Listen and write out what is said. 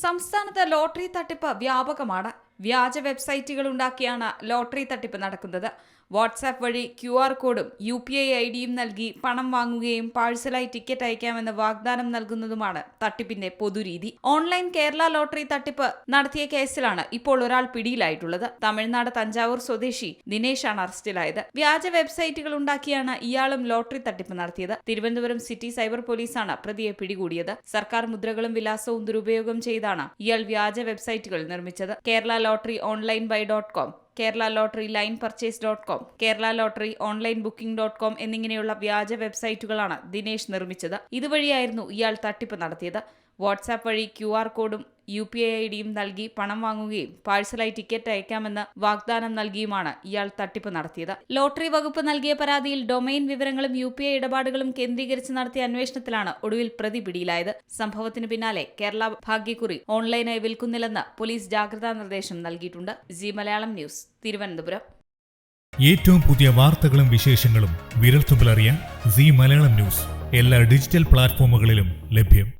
സംസ്ഥാനത്ത് ലോട്ടറി തട്ടിപ്പ് വ്യാപകമാണ്. വ്യാജ വെബ്സൈറ്റുകൾ ഉണ്ടാക്കിയാണ് ലോട്ടറി തട്ടിപ്പ് നടക്കുന്നത്. വാട്സാപ്പ് വഴി QR കോഡും UPI IDയും നൽകി പണം വാങ്ങുകയും പാഴ്സലായി ടിക്കറ്റ് അയക്കാമെന്ന് വാഗ്ദാനം നൽകുന്നതുമാണ് തട്ടിപ്പിന്റെ പൊതുരീതി. ഓൺലൈൻ കേരള ലോട്ടറി തട്ടിപ്പ് നടത്തിയ കേസിലാണ് ഇപ്പോൾ ഒരാൾ പിടിയിലായിട്ടുള്ളത്. തമിഴ്നാട് തഞ്ചാവൂർ സ്വദേശി ദിനേശാണ് അറസ്റ്റിലായത്. വ്യാജ വെബ്സൈറ്റുകൾ ഉണ്ടാക്കിയാണ് ഇയാളും ലോട്ടറി തട്ടിപ്പ് നടത്തിയത്. തിരുവനന്തപുരം സിറ്റി സൈബർ പോലീസാണ് പ്രതിയെ പിടികൂടിയത്. സർക്കാർ മുദ്രകളും വിലാസവും ദുരുപയോഗം ചെയ്താണ് ഇയാൾ വ്യാജ വെബ്സൈറ്റുകൾ നിർമ്മിച്ചത്. Kerala lottery online buy dot com, Kerala lottery line purchase dot com, Kerala lottery online booking dot com എന്നിങ്ങനെയുള്ള വ്യാജ വെബ്സൈറ്റുകളാണ് ദിനേശ് നിർമ്മിച്ചത്. ഇതുവഴിയായിരുന്നു ഇയാൾ തട്ടിപ്പ് നടത്തിയത്. വാട്സാപ്പ് വഴി QR കോഡും UPI IDയും നൽകി പണം വാങ്ങുകയും പാഴ്സലായി ടിക്കറ്റ് അയക്കാമെന്ന് വാഗ്ദാനം നൽകിയുമാണ് ഇയാൾ തട്ടിപ്പ് നടത്തിയത്. ലോട്ടറി വകുപ്പ് നൽകിയ പരാതിയിൽ ഡൊമൈൻ വിവരങ്ങളും UPI ഇടപാടുകളും കേന്ദ്രീകരിച്ച് നടത്തിയ അന്വേഷണത്തിലാണ് ഒടുവിൽ പ്രതി പിടിയിലായത്. സംഭവത്തിന് പിന്നാലെ കേരള ഭാഗ്യക്കുറി ഓൺലൈനായി വിൽക്കുന്നില്ലെന്ന് പോലീസ് ജാഗ്രതാ നിർദ്ദേശം നൽകിയിട്ടുണ്ട്. G Malayalam news, Thiruvananthapuram. ഏറ്റവും പുതിയ വാർത്തകളും വിശേഷങ്ങളും വിരൽത്തുമ്പിലറിയാൻ ജി മലയാളം ന്യൂസ് എല്ലാ ഡിജിറ്റൽ പ്ലാറ്റ്ഫോമുകളിലും ലഭ്യം.